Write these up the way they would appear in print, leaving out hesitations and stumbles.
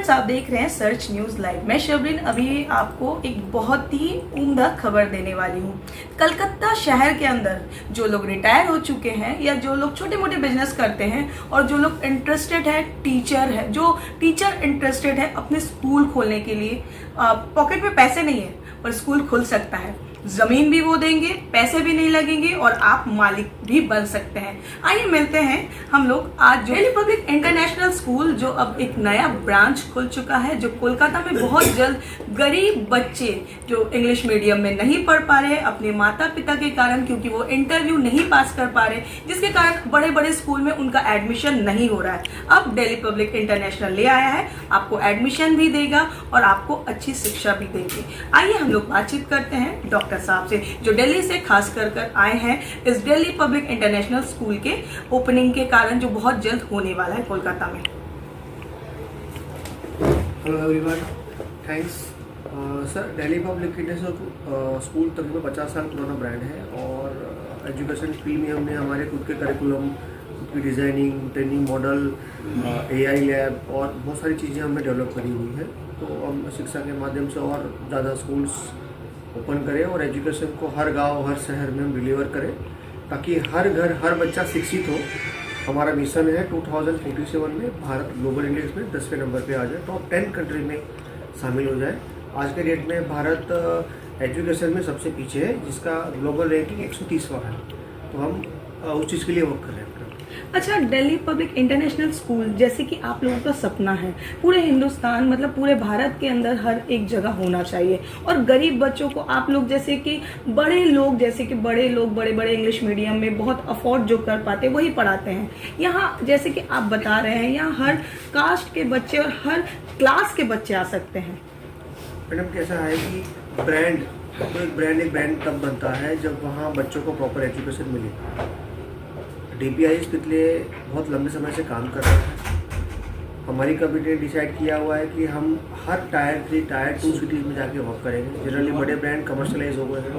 Friends, आप देख रहे हैं सर्च न्यूज लाइव। मैं शबरीन अभी आपको एक बहुत ही उम्दा खबर देने वाली हूँ। कलकत्ता शहर के अंदर जो लोग रिटायर हो चुके हैं या जो लोग छोटे मोटे बिजनेस करते हैं और जो लोग इंटरेस्टेड है, टीचर है, जो टीचर इंटरेस्टेड है अपने स्कूल खोलने के लिए, पॉकेट में पैसे नहीं है पर स्कूल खुल सकता है। जमीन भी वो देंगे, पैसे भी नहीं लगेंगे और आप मालिक भी बन सकते हैं। आइए मिलते हैं हम लोग आज जो दिल्ली पब्लिक इंटरनेशनल स्कूल जो अब एक नया ब्रांच खुल चुका है, जो कोलकाता में बहुत जल्द गरीब बच्चे जो इंग्लिश मीडियम में नहीं पढ़ पा रहे अपने माता पिता के कारण, क्योंकि वो इंटरव्यू नहीं पास कर पा रहे, जिसके कारण बड़े बड़े स्कूल में उनका एडमिशन नहीं हो रहा है। अब दिल्ली पब्लिक इंटरनेशनल ले आया है, आपको एडमिशन भी देगा और आपको अच्छी शिक्षा भी देंगे। आइए हम लोग बातचीत करते हैं डॉक्टर साहब से, जो दिल्ली से खास कर आए हैं इस दिल्ली पब्लिक इंटरनेशनल स्कूल के ओपनिंग के कारण, जो बहुत जल्द होने वाला है कोलकाता में। Hello everyone, thanks sir. Delhi public international school तकरीबन 50 साल पुराना ब्रांड है और एजुकेशन फील्ड में हमने हमारे खुद के करिकुलम, खुद की designing, training model, AI lab और बहुत सारी चीज़ें हमने डेवलप करी हुई है। तो हम शिक्षा के माध्यम से और ज़्यादा स्कूल्स ओपन करें और एजुकेशन को हर गांव, हर शहर में हम डिलीवर करें ताकि हर घर, हर बच्चा शिक्षित हो। हमारा मिशन है 2047 में भारत ग्लोबल इंडेक्स में 10वें नंबर पे आ जाए, टॉप 10 कंट्री में शामिल हो जाए। आज के डेट में भारत एजुकेशन में सबसे पीछे है, जिसका ग्लोबल रैंकिंग 130वां है। तो हम उस चीज़ के लिए वर्क कर रहे हैं। अच्छा, दिल्ली पब्लिक इंटरनेशनल स्कूल जैसे कि आप लोगों का सपना है, पूरे हिंदुस्तान मतलब पूरे भारत के अंदर हर एक जगह होना चाहिए और गरीब बच्चों को आप लोग जैसे कि बड़े लोग बड़े बड़े इंग्लिश मीडियम में बहुत अफोर्ड जो कर पाते वही पढ़ाते हैं। यहाँ जैसे कि आप बता रहे हैं, यहाँ हर कास्ट के बच्चे और हर क्लास के बच्चे आ सकते हैं। मैडम, कैसा है कि ब्रांड एक ब्रांड तब बनता है जब वहाँ बच्चों को प्रॉपर एजुकेशन मिले। DPI पिछले बहुत लंबे समय से काम कर रहा है। हमारी कमिटी ने डिसाइड किया हुआ है कि हम हर टायर 3, टायर 2 सिटीज़ में जाके वर्क करेंगे। जनरली बड़े ब्रांड कमर्शलाइज हो गए हैं,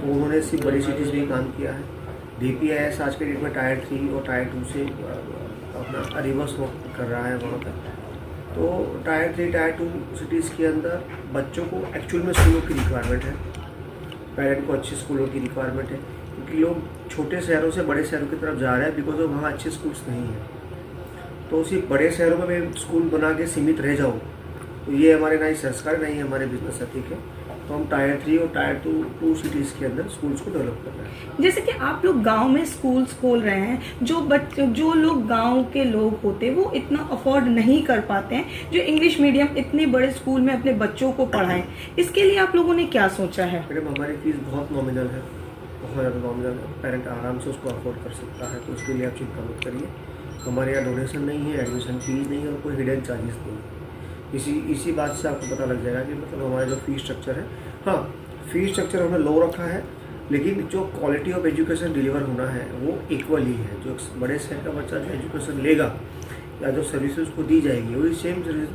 तो उन्होंने सिर्फ बड़ी सिटीज़ में ही काम किया है। DPIS आज के डेट में टायर 3 और टायर 2 से अपना रिवर्स वर्क कर रहा है वहाँ पर। तो टायर 3, टायर 2 सिटीज़ के अंदर बच्चों को एक्चुअल में स्कूलों की रिक्वायरमेंट है, पेरेंट को अच्छे स्कूलों की रिक्वायरमेंट है, क्योंकि लोग छोटे शहरों से बड़े शहरों की तरफ जा रहे हैं बिकॉज वहाँ अच्छे स्कूल्स नहीं हैं। तो सिर्फ बड़े शहरों में मैं स्कूल बना के सीमित रह जाऊँ तो ये हमारे ना ही संस्कार, नहीं है हमारे बिजनेस एथिक है। तो हम टायर 3 और टायर 2 सिटीज़ के अंदर स्कूल्स को डेवलप कर रहे हैं। जैसे कि आप लोग गांव में स्कूल्स खोल रहे हैं, जो लोग गांव के लोग होते हैं वो इतना अफोर्ड नहीं कर पाते हैं जो इंग्लिश मीडियम इतने बड़े स्कूल में अपने बच्चों को पढ़ाएं, इसके लिए आप लोगों ने क्या सोचा है? मैडम, हमारी फीस बहुत नॉमिनल है, बहुत ज़्यादा नॉमिनल है। पेरेंट आराम से उसको अफोर्ड कर सकता है, तो उसके लिए आप चिंता मत करिए। हमारे यहाँ डोनेशन नहीं है, एडमिशन फीस नहीं है और कोई हिडन चार्जेस नहीं है। इसी बात से आपको पता लग जाएगा कि मतलब हमारा जो फीस स्ट्रक्चर है, हाँ फीस स्ट्रक्चर हमने लो रखा है, लेकिन जो क्वालिटी ऑफ एजुकेशन डिलीवर होना है वो इक्वल ही है। जो बड़े शहर का बच्चा जो एजुकेशन लेगा या जो सर्विस उसको दी जाएगी वही सेम सर्विस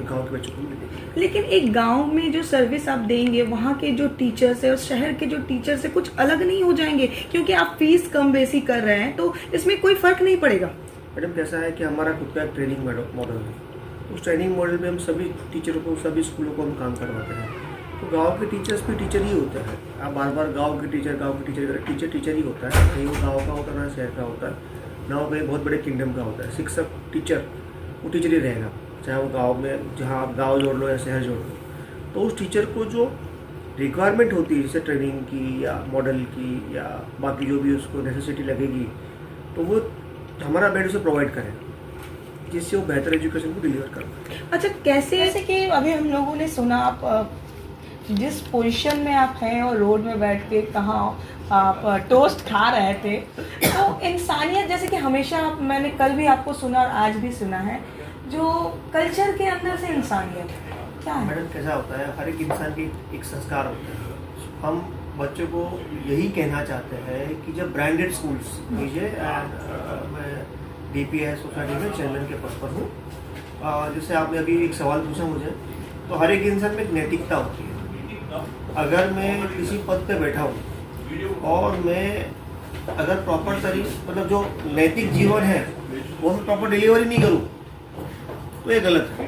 गाँव के बच्चों को मिलेगी। लेकिन एक गांव में जो सर्विस आप देंगे, वहाँ के जो टीचर्स है और शहर के जो टीचर से कुछ अलग नहीं हो जाएंगे? क्योंकि आप फीस कम बेसी कर रहे हैं तो इसमें कोई फर्क नहीं पड़ेगा। मैडम, कैसा है कि हमारा खुद का एक ट्रेनिंग मॉडल है। उस ट्रेनिंग मॉडल में हम सभी टीचरों को, सभी स्कूलों को हम काम करवाते हैं। तो गांव के टीचर्स भी टीचर ही होते हैं। आप बार गांव के टीचर टीचर ही होता है। कहीं वो गाँव का होता है, ना शहर का होता है, ना वो कहीं बहुत बड़े किंगडम का होता है। शिक्षक टीचर वो टीचर ही रहेगा, चाहे वो गाँव में, जहाँ आप गाँव जोड़ लो या शहर जोड़ लो। तो उस टीचर को जो रिक्वायरमेंट होती है, जैसे ट्रेनिंग की या मॉडल की या बाकी जो भी उसको नेसेसिटी लगेगी, तो वो हमारा बेड उसे प्रोवाइड करें, जिससे वो बेहतर एजुकेशन को डिलीवर कर। अच्छा, कैसे? जैसे कि अभी हम लोगों ने सुना आप जिस पोजीशन में आप हैं और रोड में बैठ के कहाँ आप टोस्ट खा रहे थे, तो इंसानियत जैसे कि हमेशा मैंने कल भी आपको सुना और आज भी सुना है, जो कल्चर के अंदर से इंसानियत क्या है? मैडम, कैसा होता है, हर एक इंसान की एक संस्कार होता है। हम बच्चों को यही कहना चाहते हैं कि जब ब्रांडेड स्कूल्स लीजिए, मैं DPI सोसाइटी में चेयरमैन के पद पर हूँ। जैसे आपने अभी एक सवाल पूछा मुझे, तो हर एक इंसान में एक नैतिकता होती है। अगर मैं किसी पद पे बैठा हूँ और मैं अगर प्रॉपर मतलब जो नैतिक जीवन है वो मैं प्रॉपर डिलीवरी नहीं करूँ तो ये गलत है।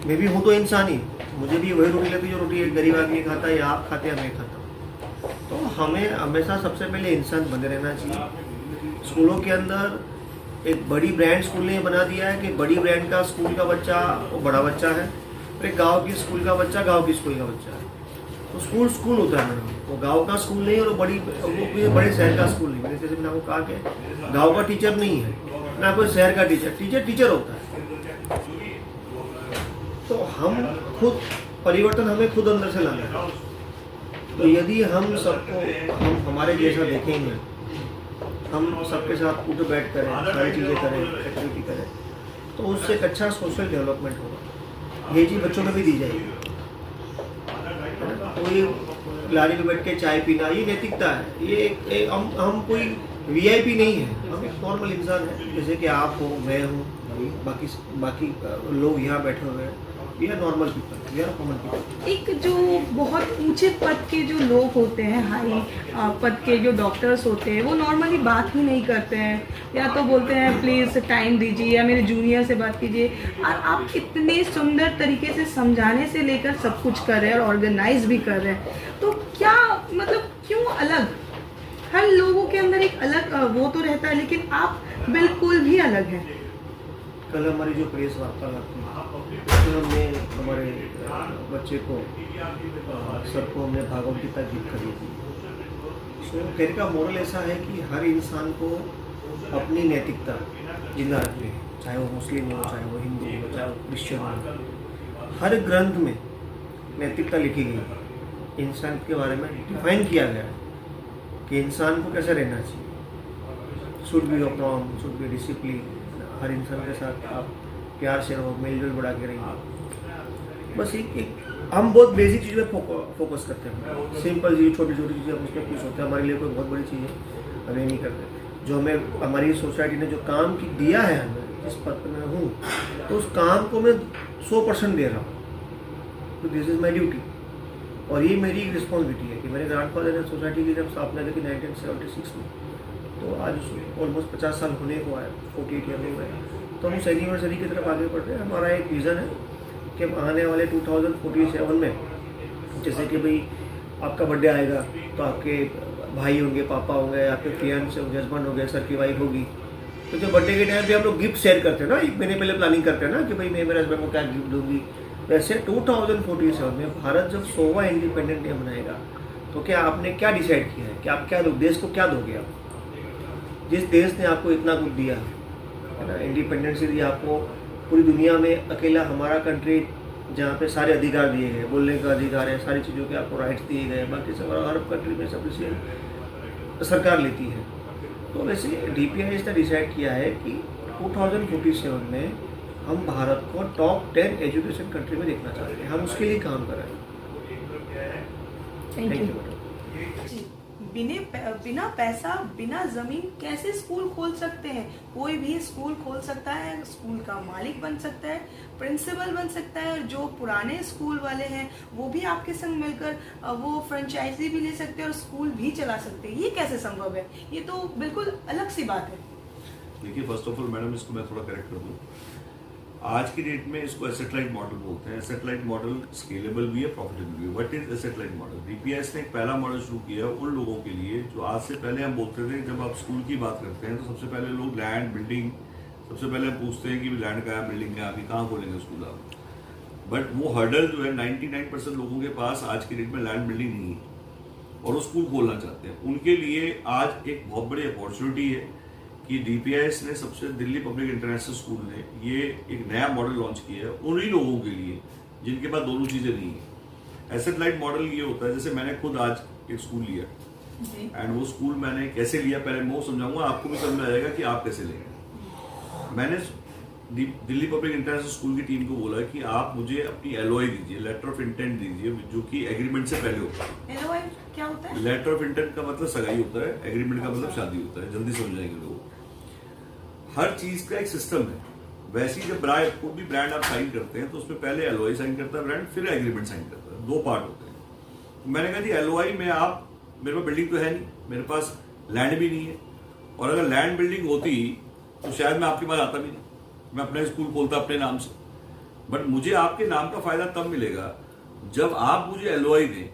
मैं भी हूँ तो इंसान ही, मुझे भी वही रोटी लगती है जो रोटी एक गरीब आदमी खाता है या आप खाते हैं मैं खाता हूँ। तो हमें हमेशा सबसे पहले इंसान बने रहना चाहिए। स्कूलों के अंदर एक बड़ी ब्रांड स्कूल ने बना दिया है कि बड़ी ब्रांड का स्कूल का बच्चा वो बड़ा बच्चा है, और एक गाँव की स्कूल का बच्चा गाँव की स्कूल का बच्चा है। तो स्कूल स्कूल होता है मैडम, वो गांव का स्कूल नहीं और वो बड़े शहर का स्कूल नहीं। जैसे मैंने आपको कहा कि गांव का टीचर नहीं है ना कोई शहर का टीचर होता है। तो हम खुद परिवर्तन हमें खुद अंदर से लाना है। तो यदि हम सबको हम हमारे जैसा देखेंगे, हम सबके साथ उठ बैठ करें, सारी चीज़ें करें, एक्टिविटी करें, तो उससे एक अच्छा सोशल डेवलपमेंट होगा। ये चीज़ बच्चों में भी दी जाएगी। कोई लारी में बैठ के चाय पीना ये नैतिकता है। ये हम कोई वीआईपी नहीं है, हम एक नॉर्मल इंसान है जैसे कि आप हो, मैं हूँ, बाकी लोग यहाँ बैठे हुए हैं। We are normal people, we are common people. एक जो बहुत ऊंचे पद के जो लोग होते हैं, हाई पद के जो डॉक्टर्स होते हैं, वो नॉर्मली बात ही नहीं करते हैं, या तो बोलते हैं प्लीज़ टाइम दीजिए या मेरे जूनियर से बात कीजिए। और आप इतने सुंदर तरीके से समझाने से लेकर सब कुछ कर रहे हैं और ऑर्गेनाइज भी कर रहे हैं, तो क्या मतलब क्यों अलग? हर लोगों के अंदर एक अलग वो तो रहता है, लेकिन आप बिल्कुल भी अलग हैं। कल हमारी जो प्रेस वार्तालाप थी उसमें हमने हमारे बच्चे को सबको हमने भागवत गीता गीत करी थी। सो कहने का मोरल ऐसा है कि हर इंसान को अपनी नैतिकता जिंदा रखनी है, चाहे वो मुस्लिम हो, चाहे वो हिंदू हो, चाहे वो क्रिश्चियन हो। हर ग्रंथ में नैतिकता लिखी गई है, इंसान के बारे में डिफाइन किया गया है कि इंसान को कैसे रहना चाहिए। Should be of norm, should be discipline. हर इंसान के साथ आप प्यार से रहो, मेलजोल बढ़ा के रहिए। बस एक हम बहुत बेसिक चीज़ में फोकस करते हैं, सिंपल चीज़, छोटी छोटी चीज़ें हम उसमें खुश होते हैं। हमारे लिए कोई बहुत बड़ी चीज़ है हमें नहीं करते। जो हमें हमारी सोसाइटी ने जो काम की दिया है हमें, जिस पद पर मैं हूँ, तो उस काम को मैं 100% दे रहा हूँ। तो दिस इज़ माई ड्यूटी, और ये मेरी एक रिस्पॉन्सिबिलिटी है कि मेरे ग्रैंडफादर ने सोसाइटी की जब स्थापना की थी 1976 में, तो आज ऑलमोस्ट 50 साल होने को आया, 48 ईयर हो गए। तो हम उस एनिवर्सरी की तरफ आगे बढ़ रहे हैं। हमारा एक विज़न है कि आने वाले 2047 में, जैसे कि भाई आपका बर्थडे आएगा तो आपके भाई होंगे, पापा होंगे, आपके फियांसे होंगे, हस्बैंड होंगे, सर की वाइफ होगी, तो जो बर्थडे के टाइम पे हम लोग गिफ्ट शेयर करते हैं ना, एक महीने पहले प्लानिंग करते हैं ना कि भाई मैं मेरे हस्बैंड को क्या गिफ्ट दूंगी। वैसे 2047 में भारत जब 100वां इंडिपेंडेंट डे मनाएगा, तो क्या आपने क्या डिसाइड किया है कि आप क्या दो, देश को क्या दोगे आप? जिस देश ने आपको इतना कुछ दिया है ना, इंडिपेंडेंस दी आपको, पूरी दुनिया में अकेला हमारा कंट्री जहाँ पे सारे अधिकार दिए गए, बोलने का अधिकार है, सारी चीज़ों के आपको राइट्स दिए गए, बाकी सब अरब कंट्री में सब डिसीजन सरकार लेती है। तो वैसे DPIS ने डिसाइड किया है कि 2047 में हम भारत को टॉप 10 एजुकेशन कंट्री में देखना चाहते हैं। हम उसके लिए काम कर रहे हैं। Thank you madam. बिना पैसा, बिना ज़मीन कैसे स्कूल खोल सकते हैं? कोई भी स्कूल खोल सकता है, स्कूल का मालिक बन सकता है, प्रिंसिपल बन सकता है। जो पुराने स्कूल वाले हैं वो भी आपके संग मिलकर वो फ्रेंचाइजी भी ले सकते हैं और स्कूल भी चला सकते हैं। ये कैसे संभव है? ये तो बिल्कुल अलग सी बात है। देखिए, फर्स्ट ऑफ ऑल मैडम, इसको मैं थोड़ा करेक्ट कर दूँ। आज की डेट में इसको एसेट लाइट मॉडल बोलते हैं। एसेट लाइट मॉडल स्केलेबल भी है, प्रॉफिटेबल भी है। What is asset light model? DPIS ने एक पहला मॉडल शुरू किया उन लोगों के लिए जो आज से पहले हम बोलते थे, जब आप स्कूल की बात करते हैं तो सबसे पहले लोग लैंड, बिल्डिंग, सबसे पहले हम पूछते हैं कि लैंड का है, बिल्डिंग का है, अभी कहाँ खोलेंगे स्कूल आप। बट वो हर्डल जो है 99% लोगों के पास आज की डेट में लैंड, बिल्डिंग नहीं है और वो स्कूल खोलना चाहते हैं। उनके लिए आज एक बहुत बड़ी अपॉर्चुनिटी है कि DPIS ने सबसे दिल्ली पब्लिक इंटरनेशनल स्कूल ने ये एक नया मॉडल लॉन्च किया है उन्हीं लोगों के लिए जिनके पास दोनों चीज़ें नहीं है। एसेट लाइट मॉडल ये होता है, जैसे मैंने खुद आज एक स्कूल लिया एंड वो स्कूल मैंने कैसे लिया पहले मैं समझाऊंगा, आपको भी समझ में आएगा कि आप कैसे लेंगे। मैंने दिल्ली पब्लिक इंटरनेशनल स्कूल की टीम को बोला कि आप मुझे अपनी LOI दीजिए, लेटर ऑफ इंटेंट दीजिए, जो कि एग्रीमेंट से पहले होता है। LOI क्या होता है? लेटर ऑफ इंटेंट का मतलब सगाई होता है, एग्रीमेंट का मतलब शादी होता है। जल्दी समझ जाएंगे लोग। हर चीज का एक सिस्टम है। वैसे ही जब कोई भी ब्रांड आप साइन करते हैं तो उसमें पहले LOI साइन करता है ब्रांड, फिर एग्रीमेंट साइन करता है। 2 पार्ट होते हैं। तो मैंने कहा जी LOI में आप, मेरे पास बिल्डिंग तो है नहीं, मेरे पास लैंड भी नहीं है, और अगर लैंड बिल्डिंग होती तो शायद मैं आपके पास आता भी नहीं, मैं अपना स्कूल खोलता अपने नाम से। बट मुझे आपके नाम का फायदा तब मिलेगा जब आप मुझे एलओआई दें,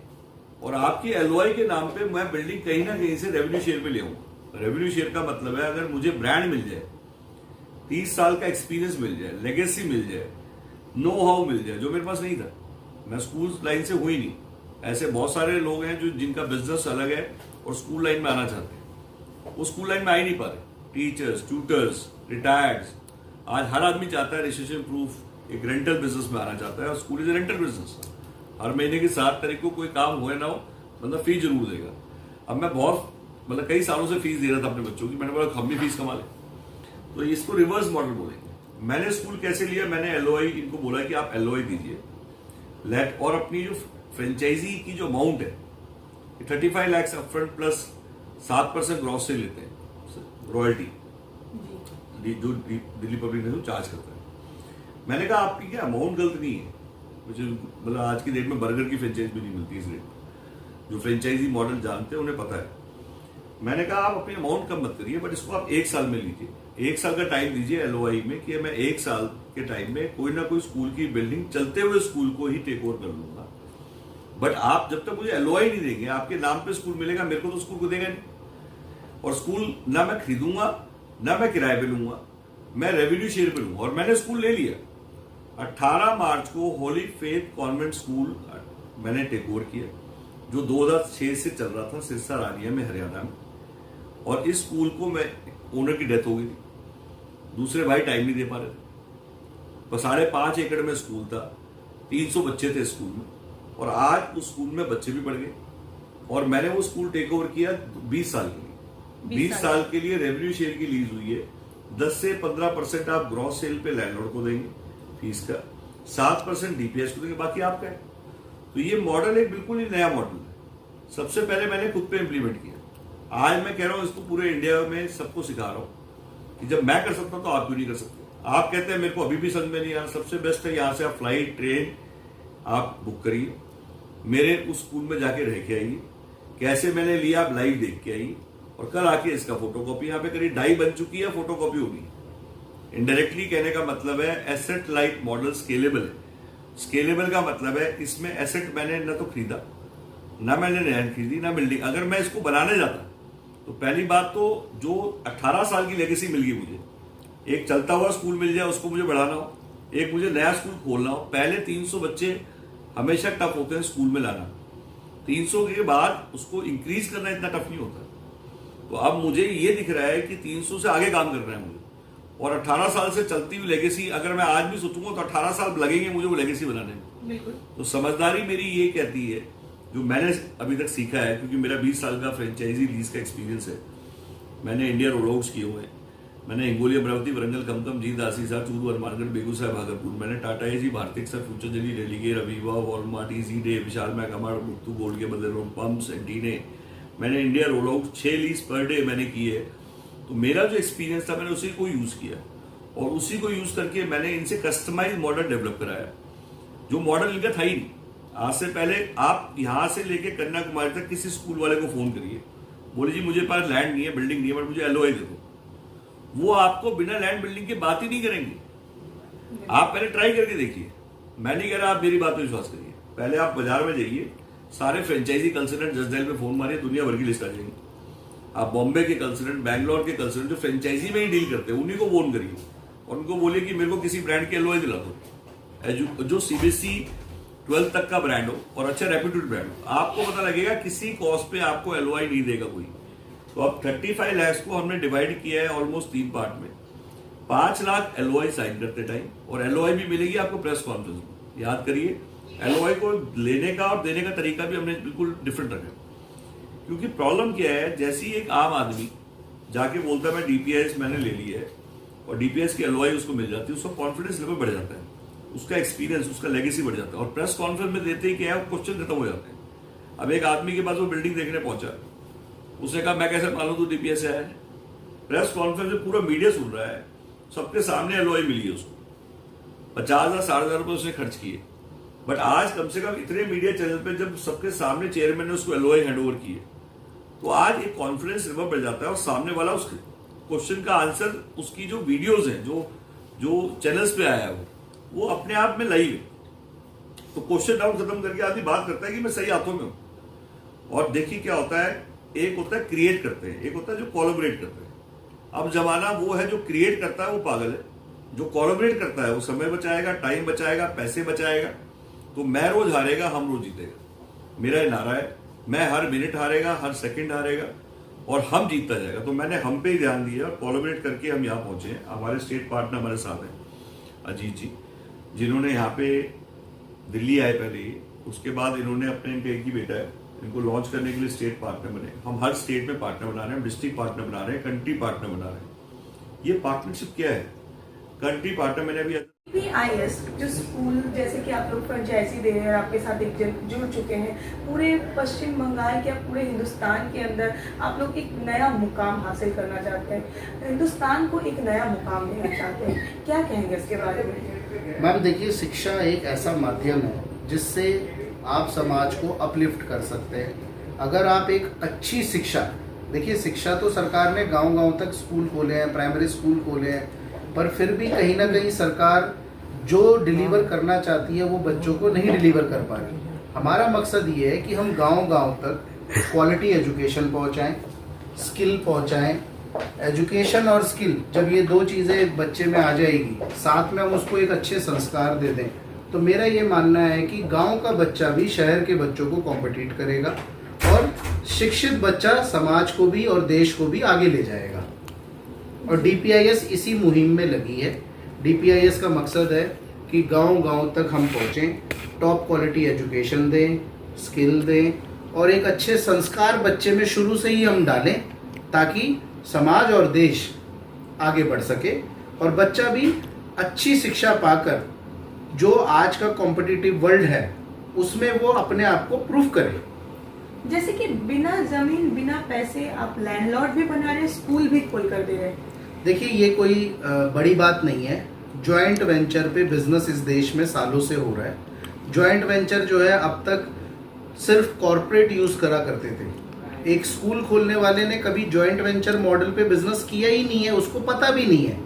और आपकी एलओआई के नाम पे मैं बिल्डिंग कहीं ना कहीं से रेवेन्यू शेयर पे ले आऊंगा। रेवेन्यू शेयर का मतलब है अगर मुझे ब्रांड मिल जाए, 30 साल का एक्सपीरियंस मिल जाए, लेगेसी मिल जाए, नो हाउ मिल जाए, जो मेरे पास नहीं था। मैं स्कूल लाइन से हुई नहीं। ऐसे बहुत सारे लोग हैं जो जिनका बिजनेस अलग है और स्कूल लाइन में आना चाहते हैं, वो स्कूल लाइन में आ ही नहीं पा रहे। टीचर्स, ट्यूटर्स, रिटायर्ड, आज हर आदमी चाहता है रिसेशन प्रूफ एक रेंटल बिजनेस में आना चाहता है, और स्कूल इज रेंटल बिजनेस। हर महीने की 7 तारीख को कोई काम हो ना हो, बंदा फीस जरूर देगा। अब मैं बहुत कई सालों से फीस दे रहा था अपने बच्चों की, मैंने बोला हम भी फीस कमा लें, तो इसको रिवर्स मॉडल बोलेंगे। मैंने स्कूल कैसे लिया, मैंने एलओआई इनको बोला कि आप एलओआई दीजिए लेट, और अपनी जो फ्रेंचाइजी की जो अमाउंट है 35 लाख अपफ्रंट प्लस 7% ग्रॉस से लेते हैं रॉयल्टी, जो दिल्ली पब्लिक ने चार्ज करता है। मैंने कहा आपकी क्या अमाउंट गलत नहीं है, मुझे आज की डेट में बर्गर की फ्रेंचाइज भी नहीं मिलती इस रेट में। जो फ्रेंचाइजी मॉडल जानते हैं उन्हें पता है। मैंने कहा आप अपनी अमाउंट कम मत करिए, बट इसको आप 1 साल में लीजिए, 1 साल का टाइम दीजिए एलओआई में कि मैं 1 साल के टाइम में कोई ना कोई स्कूल की बिल्डिंग चलते हुए स्कूल को ही टेक ओवर कर लूंगा। बट आप जब तक मुझे एलओआई नहीं देंगे, आपके नाम पे स्कूल मिलेगा, मेरे को तो स्कूल को देगा नहीं। और स्कूल ना मैं खरीदूंगा ना मैं किराए पे लूंगा, मैं रेवेन्यू शेयर पे लूंगा। और मैंने स्कूल ले लिया। 18 मार्च को होली फेथ कॉन्वेंट स्कूल मैंने टेक ओवर किया, जो 2006 से चल रहा था सिरसा रानिया में, हरियाणा में। और इस स्कूल को मैं ओनर की डेथ हो गई थी, दूसरे भाई टाइम नहीं दे पा रहे थे। 5.5 एकड़ में स्कूल था, 300 बच्चे थे स्कूल में, और आज उस स्कूल में बच्चे भी बढ़ गए। और मैंने वो स्कूल टेक ओवर किया 20 साल के लिए। 20 साल के लिए रेवेन्यू शेयर की लीज हुई है। 10 से 15% आप ग्रॉस सेल पे लैंडलॉर्ड को देंगे फीस का, 7% डीपीएस को देंगे, बाकी आपका है। तो ये मॉडल एक बिल्कुल ही नया मॉडल है। सबसे पहले मैंने खुद पे इंप्लीमेंट किया। आज मैं कह रहा हूं इसको पूरे इंडिया में सबको सिखा रहा हूं कि जब मैं कर सकता हूं तो आप क्यों नहीं कर सकते। आप कहते हैं मेरे को अभी भी समझ में नहीं आ रहा, सबसे बेस्ट है यहां से आप फ्लाइट ट्रेन आप बुक करिए, मेरे उस स्कूल में जाके रह के आइए, कैसे मैंने लिया आप लाइव देख के आइए, और कल आके इसका फोटोकॉपी यहाँ पे करिए। डाई बन चुकी है, फोटोकॉपी होगी। इनडायरेक्टली कहने का मतलब है एसेट लाइट मॉडल स्केलेबल है। स्केलेबल का मतलब है इसमें एसेट मैंने न तो खरीदा, ना मैंने लैंड खरीदी, ना बिल्डिंग। अगर मैं इसको बनाने जाता तो पहली बात तो जो 18 साल की लेगेसी मिल गई मुझे, एक चलता हुआ स्कूल मिल जाए उसको मुझे बढ़ाना हो, एक मुझे नया स्कूल खोलना हो। पहले 300 बच्चे हमेशा टफ होते हैं स्कूल में लाना, 300 के बाद उसको इंक्रीज करना इतना टफ नहीं होता। तो अब मुझे ये दिख रहा है कि 300 से आगे काम करना है मुझे, और 18 साल से चलती हुई लेगेसी अगर मैं आज भी सोचूंगा तो 18 साल लगेंगे मुझे वो लेगेसी बनाने में। बिल्कुल। तो समझदारी मेरी ये कहती है, जो मैंने अभी तक सीखा है, क्योंकि मेरा 20 साल का फ्रेंचाइजी लीज का एक्सपीरियंस है। मैंने इंडिया रोल किए हुए हैं, मैंने हिंगोली, अमरावती, वरंगल, कमकम, जींद, आसीसा, चूरू, हनुमानगढ़, बेगूसराय, भागलपुर। मैंने टाटा एजी, भारतीक सर, फ्यूचर जली, Religare, Aviva, Walmart, easy day, Vishal मैकमार्ट, मुक्तू, गोल्ड के बदले रोड पंप्स, एंटीने। मैंने इंडिया रोल आउट 6 लीज पर डे मैंने की है। तो मेरा जो एक्सपीरियंस था मैंने उसी को यूज किया, और उसी को यूज करके मैंने इनसे कस्टमाइज मॉडल डेवलप कराया, जो मॉडल इनका था ही नहीं। आज से पहले आप यहां से लेके कन्याकुमारी तक किसी स्कूल वाले को फोन करिए, बोले जी मुझे पास लैंड नहीं है, बिल्डिंग नहीं है, बट मुझे एलओआई दे दो, वो आपको बिना लैंड बिल्डिंग की बात ही नहीं करेंगे। आप पहले ट्राई करके देखिए। मैं नहीं कह रहा आप मेरी बात पर विश्वास करिए, पहले आप बाजार में जाइए, सारे फ्रेंचाइजी कंसल्टेंट जसडैल पे फोन मारिए, दुनिया भर की लिस्ट आ जाएगी। आप बॉम्बे के कंसल्टेंट, बैंगलोर के कंसल्टेंट जो फ्रेंचाइजी में ही डील करते हैं, उन्हीं को फोन करिए और उनको बोलिए कि मेरे को किसी ब्रांड के एलओआई दिला दो, जो सीबीएसई 12 तक का ब्रांड हो और अच्छा रेप्यूटेड ब्रांड हो। आपको पता लगेगा किसी कॉस्ट पे आपको एलओआई नहीं देगा कोई। तो अब 35 लाख को हमने डिवाइड किया है ऑलमोस्ट 3 पार्ट में। 5 लाख एलओआई साइन करते टाइम, और एलओआई भी मिलेगी आपको प्रेस कॉन्फ्रेंस में। याद करिए, एलओआई को लेने का और देने का तरीका भी हमने बिल्कुल डिफरेंट रखा, क्योंकि प्रॉब्लम क्या है, जैसे ही एक आम आदमी जाके बोलता है मैं डीपीएस मैंने ले लिया है, और डीपीएस की एलओआई उसको मिल जाती है, उसका कॉन्फिडेंस लेवल बढ़ जाता है, उसका एक्सपीरियंस, उसका लेगेसी बढ़ जाता है। और प्रेस कॉन्फ्रेंस में देते ही क्या है, क्वेश्चन खत्म हो जाते हैं। अब एक आदमी के पास वो बिल्डिंग देखने पहुंचा, उसने कहा मैं कैसे मालूम तू डीपीएस है। प्रेस कॉन्फ्रेंस में पूरा मीडिया सुन रहा है, सबके सामने एलओआई मिली है उसको, 50,000 60,000 रुपए उसने खर्च किए। बट आज कम से कम इतने मीडिया चैनल पे जब सबके सामने चेयरमैन ने उसको एलओआई हैंडओवर किए, तो आज एक कॉन्फिडेंस लेवल बढ़ जाता है, और सामने वाला उस क्वेश्चन का आंसर, उसकी जो वीडियोज हैं, जो चैनल्स पे आया है वो अपने आप में लाइव है। तो क्वेश्चन डाउट खत्म करके आदमी बात करता है कि मैं सही हाथों में हूं। और देखिए क्या होता है, एक होता है क्रिएट करते हैं, एक होता है जो कोलैबोरेट करते हैं। अब जमाना वो है जो क्रिएट करता है वो पागल है, जो कोलैबोरेट करता है वो समय बचाएगा, टाइम बचाएगा, पैसे बचाएगा। तो मैं रोज हारेगा, हम रोज जीतेगा, मेरा ये नारा है। मैं हर मिनट हारेगा, हर सेकंड हारेगा और हम जीतता जाएगा। तो मैंने हम पे ही ध्यान दिया और कोलैबोरेट करके हम यहाँ पहुंचे हैं। हमारे स्टेट पार्टनर हमारे साथ हैं अजीत जी, जिन्होंने यहाँ पे दिल्ली आए पहले ही, उसके बाद इन्होंने अपने, इनका एक ही बेटा है, इनको लॉन्च करने के लिए स्टेट पार्टनर बने। हम हर स्टेट में पार्टनर बना रहे हैं, डिस्ट्रिक्ट पार्टनर बना रहे हैं, कंट्री पार्टनर बना रहे हैं। ये पार्टनरशिप क्या है? कंट्री पार्टनर मैंने अभी DPIS जो स्कूल जैसे कि आप लोग फ्रेंचाइजी दे रहे हैं, आपके साथ एक जुड़ चुके हैं, पूरे पश्चिम बंगाल के, पूरे हिंदुस्तान के अंदर आप लोग एक नया मुकाम हासिल करना चाहते हैं, हिंदुस्तान को एक नया मुकाम देना चाहते हैं, क्या कहेंगे इसके बारे में? मैम देखिए, शिक्षा एक ऐसा माध्यम है जिससे आप समाज को अपलिफ्ट कर सकते हैं। अगर आप एक अच्छी शिक्षा, देखिए शिक्षा तो सरकार ने गांव-गांव तक स्कूल खोले हैं, प्राइमरी स्कूल खोले हैं, पर फिर भी कहीं ना कहीं सरकार जो डिलीवर करना चाहती है वो बच्चों को नहीं डिलीवर कर पा रही। हमारा मकसद ये है कि हम गांव-गांव तक क्वालिटी एजुकेशन पहुंचाएं, स्किल पहुंचाएं। एजुकेशन और स्किल जब ये दो चीज़ें एक बच्चे में आ जाएगी, साथ में हम उसको एक अच्छे संस्कार दे दें, तो मेरा ये मानना है कि गांव का बच्चा भी शहर के बच्चों को कॉम्पिटिट करेगा और शिक्षित बच्चा समाज को भी और देश को भी आगे ले जाएगा। और DPIS इसी मुहिम में लगी है। DPIS का मकसद है कि गांव-गांव तक हम पहुँचें, टॉप क्वालिटी एजुकेशन दें, स्किल दें और एक अच्छे संस्कार बच्चे में शुरू से ही हम डालें, ताकि समाज और देश आगे बढ़ सके और बच्चा भी अच्छी शिक्षा पाकर जो आज का कॉम्पिटिटिव वर्ल्ड है उसमें वो अपने आप को प्रूव करे। जैसे कि बिना जमीन, बिना पैसे आप लैंडलॉर्ड भी बना रहे हैं, स्कूल भी खोल कर दे रहे हैं। देखिए, ये कोई बड़ी बात नहीं है। जॉइंट वेंचर पे बिजनेस इस देश में सालों से हो रहा है। जॉइंट वेंचर जो है अब तक सिर्फ कॉरपोरेट यूज करा करते थे। एक स्कूल खोलने वाले ने कभी जॉइंट वेंचर मॉडल पे बिजनेस किया ही नहीं है, उसको पता भी नहीं है।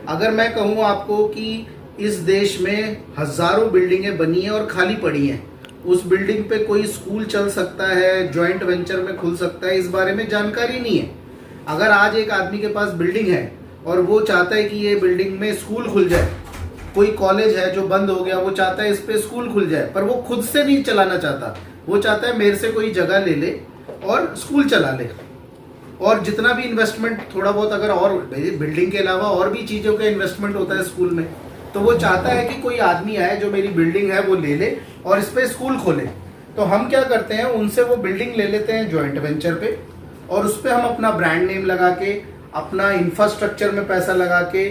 अगर मैं कहूँ आपको कि इस देश में हजारों बिल्डिंगें बनी हैं और खाली पड़ी हैं, उस बिल्डिंग पे कोई स्कूल चल सकता है, जॉइंट वेंचर में खुल सकता है, इस बारे में जानकारी नहीं है। अगर आज एक आदमी के पास बिल्डिंग है और वो चाहता है कि ये बिल्डिंग में स्कूल खुल जाए, कोई कॉलेज है जो बंद हो गया, वो चाहता है इस पे स्कूल खुल जाए, पर वो खुद से नहीं चलाना चाहता, वो चाहता है मेरे से कोई जगह ले ले और स्कूल चला ले। और जितना भी इन्वेस्टमेंट थोड़ा बहुत, अगर और बिल्डिंग के अलावा और भी चीज़ों का इन्वेस्टमेंट होता है स्कूल में, तो वो चाहता है कि कोई आदमी आए जो मेरी बिल्डिंग है वो ले ले और इस पे स्कूल खोले। तो हम क्या करते हैं, उनसे वो बिल्डिंग ले लेते हैं जॉइंट वेंचर पे और उस पर हम अपना ब्रांड नेम लगा के, अपना इंफ्रास्ट्रक्चर में पैसा लगा के,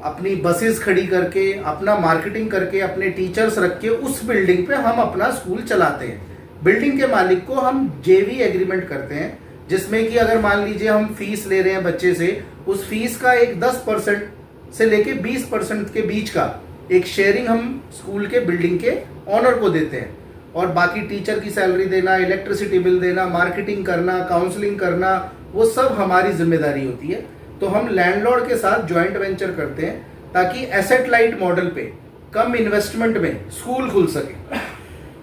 अपनी बसेस खड़ी करके, अपना मार्केटिंग करके, अपने टीचर्स रख के उस बिल्डिंग पे हम अपना स्कूल चलाते हैं। बिल्डिंग के मालिक को हम JV एग्रीमेंट करते हैं, जिसमें कि अगर मान लीजिए हम फीस ले रहे हैं बच्चे से, उस फीस का एक 10% से लेके 20% के बीच का एक शेयरिंग हम स्कूल के बिल्डिंग के ऑनर को देते हैं और बाकी टीचर की सैलरी देना, इलेक्ट्रिसिटी बिल देना, मार्केटिंग करना, काउंसलिंग करना, वो सब हमारी जिम्मेदारी होती है। तो हम लैंडलॉर्ड के साथ जॉइंट वेंचर करते हैं ताकि एसेट लाइट मॉडल पे कम इन्वेस्टमेंट में स्कूल खुल सके।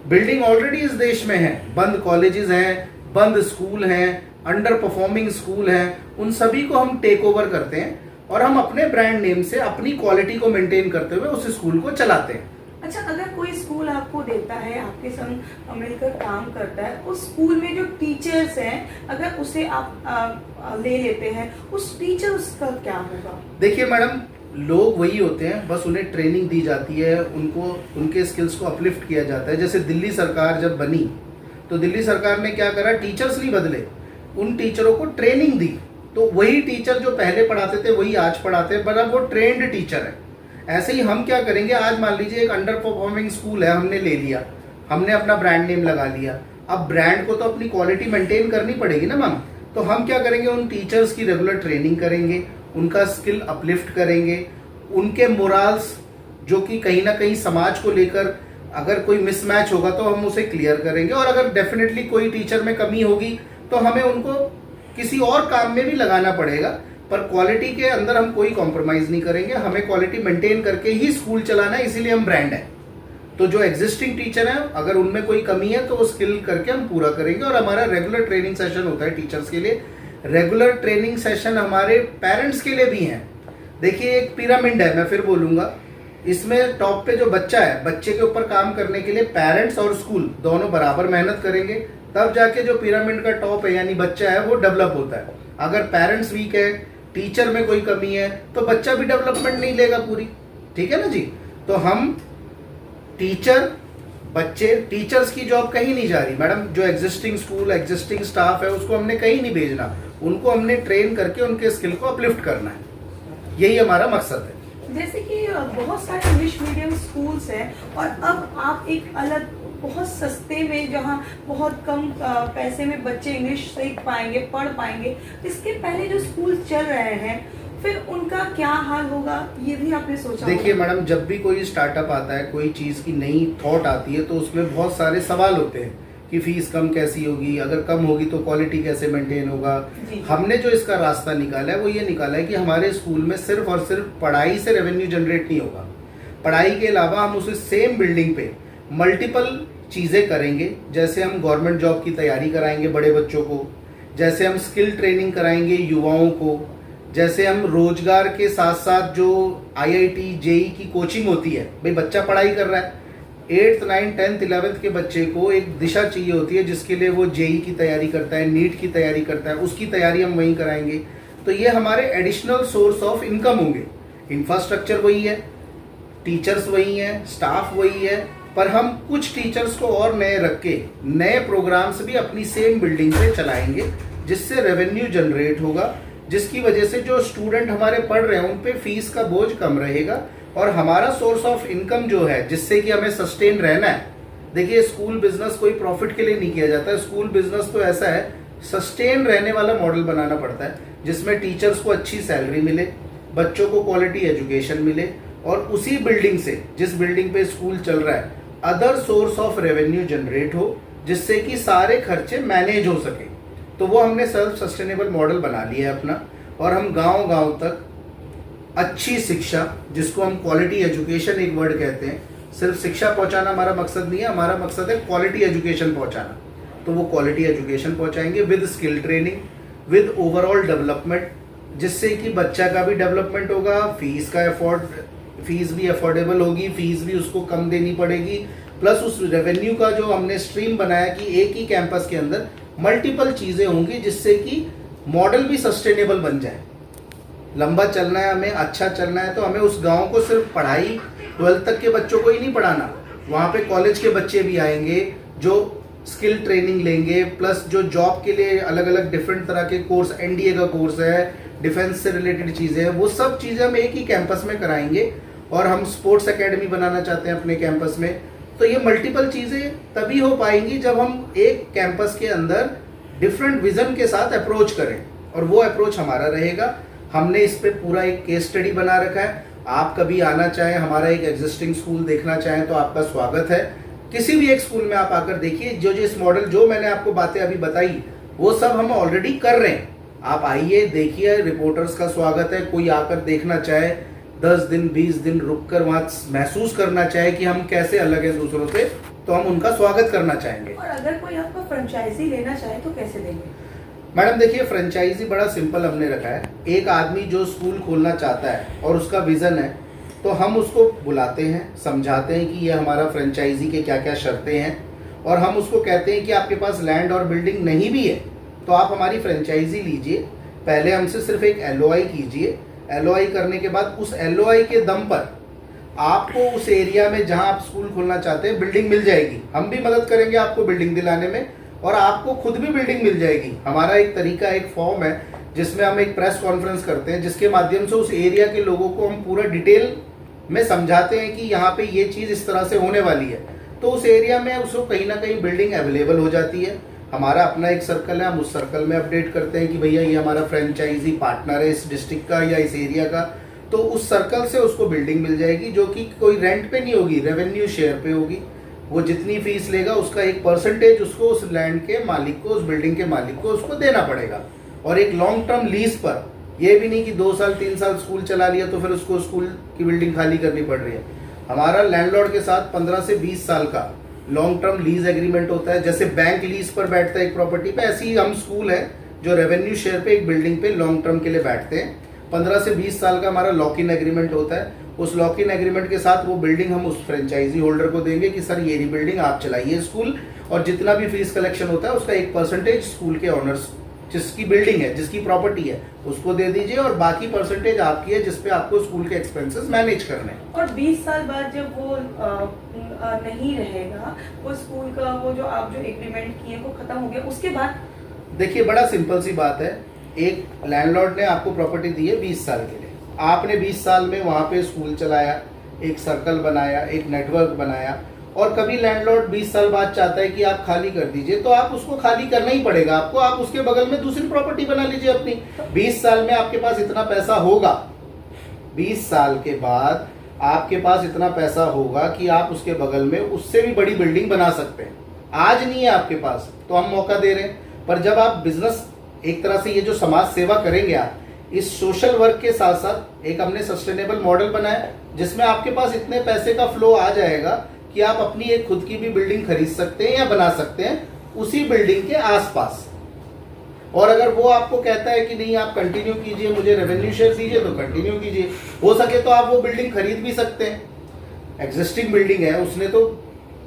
बिल्डिंग ऑलरेडी इस देश में है, बंद कॉलेजेस हैं, बंद स्कूल हैं, अंडर परफॉर्मिंग स्कूल हैं, उन सभी को हम टेक ओवर करते हैं और हम अपने ब्रांड नेम से अपनी क्वालिटी को मेंटेन करते हुए उस स्कूल को चलाते हैं। अच्छा, अगर कोई स्कूल आपको देता है, आपके संग मिलकर काम करता है, उस स्कूल में जो टीचर्स हैं, अगर उसे आप ले लेते हैं, उस टीचर उसका क्या होगा? देखिए मैडम, लोग वही होते हैं, बस उन्हें ट्रेनिंग दी जाती है, उनको उनके स्किल्स को अपलिफ्ट किया जाता है। जैसे दिल्ली सरकार जब बनी तो दिल्ली सरकार ने क्या करा, टीचर्स नहीं बदले, उन टीचरों को ट्रेनिंग दी। तो वही टीचर जो पहले पढ़ाते थे वही आज पढ़ाते हैं, पर अब वो ट्रेंड टीचर है। ऐसे ही हम क्या करेंगे, आज मान लीजिए एक अंडर परफॉर्मिंग स्कूल है, हमने ले लिया, हमने अपना ब्रांड नेम लगा लिया, अब ब्रांड को तो अपनी क्वालिटी मेंटेन करनी पड़ेगी ना मैम। तो हम क्या करेंगे, उन टीचर्स की रेगुलर ट्रेनिंग करेंगे, उनका स्किल अपलिफ्ट करेंगे, उनके मोरल्स जो कि कहीं ना कहीं समाज को लेकर अगर कोई मिसमैच होगा तो हम उसे क्लियर करेंगे, और अगर डेफिनेटली कोई टीचर में कमी होगी तो हमें उनको किसी और काम में भी लगाना पड़ेगा पर क्वालिटी के अंदर हम कोई कॉम्प्रोमाइज़ नहीं करेंगे, हमें क्वालिटी मेंटेन करके ही स्कूल चलाना है, इसीलिए हम ब्रांड है। तो जो एग्जिस्टिंग टीचर हैं अगर उनमें कोई कमी है तो वो स्किल करके हम पूरा करेंगे। और हमारा रेगुलर ट्रेनिंग सेशन होता है टीचर्स के लिए, रेगुलर ट्रेनिंग सेशन हमारे पेरेंट्स के लिए भी हैं। देखिए एक पिरामिड है, मैं फिर बोलूँगा, इसमें टॉप पे जो बच्चा है, बच्चे के ऊपर काम करने के लिए पेरेंट्स और स्कूल दोनों बराबर मेहनत करेंगे, तब जाके जो पिरामिड का टॉप है यानी बच्चा है वो डेवलप होता है। अगर पेरेंट्स वीक है, टीचर में कोई कमी है, तो बच्चा भी डेवलपमेंट नहीं लेगा पूरी, ठीक है ना जी। तो हम टीचर, बच्चे, टीचर्स की जॉब कहीं नहीं जा रही मैडम। जो एग्जिस्टिंग स्कूल, एग्जिस्टिंग स्टाफ है उसको हमने कहीं नहीं भेजना, उनको हमने ट्रेन करके उनके स्किल को अपलिफ्ट करना है, यही हमारा मकसद है। जैसे कि बहुत सारे इंग्लिश मीडियम स्कूल्स हैं और अब आप एक अलग बहुत सस्ते में, जहाँ बहुत कम पैसे में बच्चे इंग्लिश सीख पाएंगे, पढ़ पाएंगे, इसके पहले जो स्कूल चल रहे हैं फिर उनका क्या हाल होगा, ये भी आपने सोचा? देखिए मैडम, जब भी कोई स्टार्टअप आता है, कोई चीज़ की नई थॉट आती है, तो उसमें बहुत सारे सवाल होते हैं कि फीस कम कैसी होगी, अगर कम होगी तो क्वालिटी कैसे मेंटेन होगा। हमने जो इसका रास्ता निकाला है वो ये निकाला है कि हमारे स्कूल में सिर्फ और सिर्फ पढ़ाई से रेवेन्यू जनरेट नहीं होगा, पढ़ाई के अलावा हम उसे सेम बिल्डिंग पे मल्टीपल चीज़ें करेंगे। जैसे हम गवर्नमेंट जॉब की तैयारी कराएंगे बड़े बच्चों को, जैसे हम स्किल ट्रेनिंग कराएंगे युवाओं को, जैसे हम रोजगार के साथ साथ जो IIT JEE की कोचिंग होती है, भाई बच्चा पढ़ाई कर रहा है, 8th 9th 10th 11th के बच्चे को एक दिशा चाहिए होती है जिसके लिए वो JEE की तैयारी करता है, नीट की तैयारी करता है, उसकी तैयारी हम वहीं कराएंगे। तो ये हमारे एडिशनल सोर्स ऑफ इनकम होंगे। इंफ्रास्ट्रक्चर वही है, टीचर्स वही हैं, स्टाफ वही है, पर हम कुछ टीचर्स को और नए रख के नए प्रोग्राम्स भी अपनी सेम बिल्डिंग पे चलाएंगे, जिससे रेवेन्यू जनरेट होगा, जिसकी वजह से जो स्टूडेंट हमारे पढ़ रहे हैं उन पे फीस का बोझ कम रहेगा और हमारा सोर्स ऑफ इनकम जो है जिससे कि हमें सस्टेन रहना है। देखिए स्कूल बिजनेस कोई प्रॉफिट के लिए नहीं किया जाता है, स्कूल बिजनेस तो ऐसा है, सस्टेन रहने वाला मॉडल बनाना पड़ता है जिसमें टीचर्स को अच्छी सैलरी मिले, बच्चों को क्वालिटी एजुकेशन मिले और उसी बिल्डिंग से, जिस बिल्डिंग पे स्कूल चल रहा है, other source of revenue generate हो जिससे कि सारे खर्चे मैनेज हो सके। तो वो हमने सेल्फ सस्टेनेबल मॉडल बना लिया है अपना, और हम गांव-गांव तक अच्छी शिक्षा, जिसको हम क्वालिटी एजुकेशन एक वर्ड कहते हैं, सिर्फ शिक्षा पहुंचाना हमारा मकसद नहीं है, हमारा मकसद है क्वालिटी एजुकेशन पहुंचाना। तो वो क्वालिटी एजुकेशन पहुंचाएंगे with skill training, with overall development, जिससे कि बच्चा का भी डेवलपमेंट होगा, फीस भी अफोर्डेबल होगी, फीस भी उसको कम देनी पड़ेगी, प्लस उस रेवेन्यू का जो हमने स्ट्रीम बनाया कि एक ही कैंपस के अंदर मल्टीपल चीज़ें होंगी जिससे कि मॉडल भी सस्टेनेबल बन जाए। लंबा चलना है हमें, अच्छा चलना है, तो हमें उस गांव को सिर्फ पढ़ाई 12th तक के बच्चों को ही नहीं पढ़ाना, वहाँ पे कॉलेज के बच्चे भी आएंगे जो स्किल ट्रेनिंग लेंगे, प्लस जो जॉब के लिए अलग अलग डिफरेंट तरह के कोर्स, NDA का कोर्स है, डिफेंस से रिलेटेड चीज़ें हैं, वो सब चीज़ें हम एक ही कैंपस में कराएंगे। और हम स्पोर्ट्स एकेडमी बनाना चाहते हैं अपने कैंपस में। तो ये मल्टीपल चीज़ें तभी हो पाएंगी जब हम एक कैंपस के अंदर डिफरेंट विजन के साथ अप्रोच करें, और वो अप्रोच हमारा रहेगा। हमने इस पे पूरा एक केस स्टडी बना रखा है। आप कभी आना चाहें, हमारा एक एग्जिस्टिंग स्कूल देखना चाहें तो आपका स्वागत है। किसी भी एक स्कूल में आप आकर देखिए, जो इस मॉडल जो मैंने आपको बातें अभी बताई वो सब हम ऑलरेडी कर रहे हैं। आप आइए, देखिए, रिपोर्टर्स का स्वागत है। कोई आकर देखना चाहे, 10 दिन 20 दिन रुककर वहाँ महसूस करना चाहे कि हम कैसे अलग हैं दूसरों से, तो हम उनका स्वागत करना चाहेंगे। और अगर कोई आपका फ्रेंचाइजी लेना चाहे तो कैसे देंगे? मैडम देखिए, फ्रेंचाइजी बड़ा सिंपल हमने रखा है। एक आदमी जो स्कूल खोलना चाहता है और उसका विजन है, तो हम उसको बुलाते हैं, समझाते हैं कि ये हमारा फ्रेंचाइजी के क्या क्या शर्तें हैं, और हम उसको कहते हैं कि आपके पास लैंड और बिल्डिंग नहीं भी है तो आप हमारी फ्रेंचाइजी लीजिए। पहले हमसे सिर्फ एक LOI कीजिए। LOI करने के बाद उस LOI के दम पर आपको उस एरिया में जहां आप स्कूल खोलना चाहते हैं बिल्डिंग मिल जाएगी। हम भी मदद करेंगे आपको बिल्डिंग दिलाने में, और आपको खुद भी बिल्डिंग मिल जाएगी। हमारा एक तरीका, एक फॉर्म है जिसमें हम एक प्रेस कॉन्फ्रेंस करते हैं, जिसके माध्यम से उस एरिया के लोगों को हम पूरा डिटेल में समझाते हैं कि यहाँ पे ये चीज़ इस तरह से होने वाली है। तो उस एरिया में उसको कहीं ना कहीं बिल्डिंग अवेलेबल हो जाती है। हमारा अपना एक सर्कल है, हम उस सर्कल में अपडेट करते हैं कि भैया ये हमारा फ्रेंचाइजी पार्टनर है इस डिस्ट्रिक्ट का या इस एरिया का, तो उस सर्कल से उसको बिल्डिंग मिल जाएगी, जो कि कोई रेंट पे नहीं होगी, रेवेन्यू शेयर पे होगी। वो जितनी फीस लेगा उसका एक परसेंटेज उसको उस लैंड के मालिक को, उस बिल्डिंग के मालिक को उसको देना पड़ेगा, और एक लॉन्ग टर्म लीज पर ये भी नहीं कि 2 साल 3 साल स्कूल चला लिया तो फिर उसको स्कूल की बिल्डिंग खाली करनी पड़ रही है। हमारा लैंडलॉर्ड के साथ 15 से 20 साल का लॉन्ग टर्म लीज एग्रीमेंट होता है। जैसे बैंक लीज पर बैठता है एक प्रॉपर्टी पे, ऐसे ही हम स्कूल है जो रेवेन्यू शेयर पे एक बिल्डिंग पे लॉन्ग टर्म के लिए बैठते हैं। 15 से 20 साल का हमारा लॉक इन एग्रीमेंट होता है। उस लॉक इन एग्रीमेंट के साथ वो बिल्डिंग हम उस फ्रेंचाइजी होल्डर को देंगे कि सर ये बिल्डिंग आप चलाइए स्कूल, और जितना भी फीस कलेक्शन होता है उसका 1% स्कूल के ऑनर्स जिसकी बिल्डिंग है, जिसकी प्रॉपर्टी है, उसको दे दीजिए, और बाकी परसेंटेज आपकी है जिसपे आपको स्कूल के एक्सपेंसेस मैनेज करने हैं। और 20 साल बाद जब वो नहीं रहेगा, वो स्कूल का वो जो आप जो एग्रीमेंट किए वो खत्म हो गया, उसके बाद देखिए बड़ा सिंपल सी बात है, एक लैंडलॉर्ड ने आपको प्रॉपर्टी दी है 20 साल के लिए, आपने 20 साल में वहाँ पे स्कूल चलाया, एक सर्कल बनाया, एक नेटवर्क बनाया, और कभी लैंडलॉर्ड 20 साल बाद चाहता है कि आप खाली कर दीजिए, तो आप उसको खाली करना ही पड़ेगा आपको। आप उसके बगल में दूसरी प्रॉपर्टी बना लीजिए अपनी। 20 साल में आपके पास इतना पैसा होगा, 20 साल के बाद आपके पास इतना पैसा होगा कि आप उसके बगल में उससे भी बड़ी बिल्डिंग बना सकते हैं। आज नहीं है आपके पास तो हम मौका दे रहे हैं, पर जब आप बिजनेस एक तरह से ये जो समाज सेवा करेंगे, आप इस सोशल वर्क के साथ साथ एक हमने सस्टेनेबल मॉडल बनाया जिसमें आपके पास इतने पैसे का फ्लो आ जाएगा कि आप अपनी एक खुद की भी बिल्डिंग खरीद सकते हैं या बना सकते हैं उसी बिल्डिंग के आसपास। और अगर वो आपको कहता है कि नहीं आप कंटिन्यू कीजिए, मुझे रेवेन्यू शेयर दीजिए, तो कंटिन्यू कीजिए। हो सके तो आप वो बिल्डिंग खरीद भी सकते हैं। एग्जिस्टिंग बिल्डिंग है, उसने तो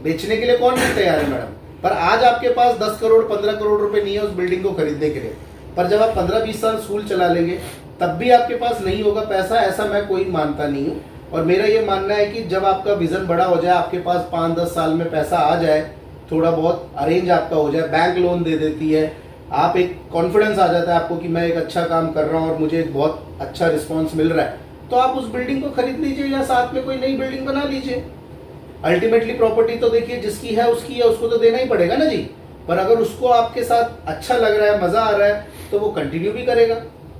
बेचने के लिए कौन नहीं तैयार है मैडम, पर आज आपके पास 10 करोड़ 15 करोड़ रुपए नहीं है उस बिल्डिंग को खरीदने के लिए। पर जब आप 15-20 साल स्कूल चला लेंगे तब भी आपके पास नहीं होगा पैसा, ऐसा मैं कोई मानता नहीं हूँ। और मेरा ये मानना है कि जब आपका विजन बड़ा हो जाए, आपके पास 5-10 साल में पैसा आ जाए, थोड़ा बहुत अरेंज आपका हो जाए, बैंक लोन दे देती है, आप एक कॉन्फिडेंस आ जाता है आपको कि मैं एक अच्छा काम कर रहा हूँ और मुझे एक बहुत अच्छा रिस्पॉन्स मिल रहा है, तो आप उस बिल्डिंग को खरीद लीजिए या साथ में कोई नई बिल्डिंग बना लीजिए। अल्टीमेटली प्रॉपर्टी तो देखिए जिसकी है उसकी है, उसको तो देना ही पड़ेगा ना जी। पर अगर उसको आपके साथ अच्छा लग रहा है, मजा आ रहा है, तो वो कंटिन्यू भी करेगा।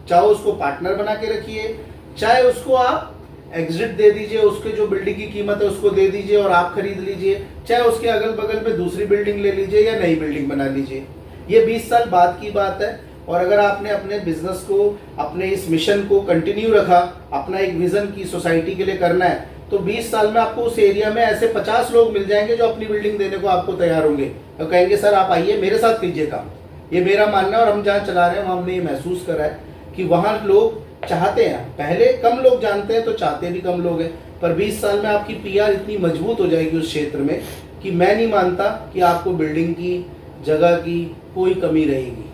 चाहे उसको पार्टनर बना के रखिए, चाहे उसको आप एग्जिट दे दीजिए, उसके जो बिल्डिंग की कीमत है उसको दे दीजिए और आप खरीद लीजिए, चाहे उसके अगल बगल में दूसरी बिल्डिंग ले लीजिए या नई बिल्डिंग बना लीजिए। ये 20 साल बाद की बात है। और अगर आपने अपने बिजनेस को, अपने इस मिशन को कंटिन्यू रखा, अपना एक विजन की सोसाइटी के लिए करना है, तो 20 साल में आपको उस एरिया में ऐसे 50 लोग मिल जाएंगे जो अपनी बिल्डिंग देने को आपको तैयार होंगे और कहेंगे सर आप आइए मेरे साथ कीजिए काम। ये मेरा मानना है और हम जहाँ चला रहे हैं वहाँ हमने ये महसूस करा है कि वहाँ लोग चाहते हैं। पहले कम लोग जानते हैं तो चाहते भी कम लोग हैं, पर 20 साल में आपकी पीआर इतनी मजबूत हो जाएगी उस क्षेत्र में कि मैं नहीं मानता कि आपको बिल्डिंग की, जगह की कोई कमी रहेगी।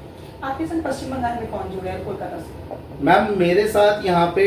आपके साथ पश्चिम बंगाल में कौन जुड़े हैं कोलकाता से? मैम मेरे साथ यहाँ पे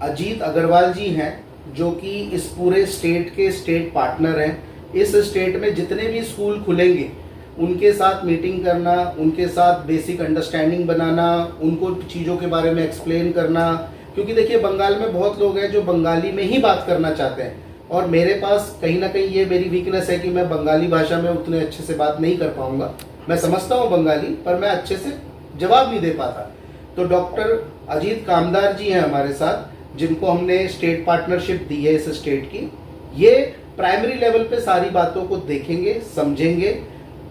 अजीत अग्रवाल जी हैं जो कि इस पूरे स्टेट के स्टेट पार्टनर हैं। इस स्टेट में जितने भी स्कूल खुलेंगे उनके साथ मीटिंग करना, उनके साथ बेसिक अंडरस्टैंडिंग बनाना, उनको चीज़ों के बारे में एक्सप्लेन करना, क्योंकि देखिए बंगाल में बहुत लोग हैं जो बंगाली में ही बात करना चाहते हैं और मेरे पास कहीं ना कहीं ये मेरी वीकनेस है कि मैं बंगाली भाषा में उतने अच्छे से बात नहीं कर पाऊंगा। मैं समझता हूँ बंगाली, पर मैं अच्छे से जवाब नहीं दे पाता। तो डॉक्टर अजीत कामदार जी हैं हमारे साथ, जिनको हमने स्टेट पार्टनरशिप दी है इस स्टेट की। ये प्राइमरी लेवल पे सारी बातों को देखेंगे, समझेंगे,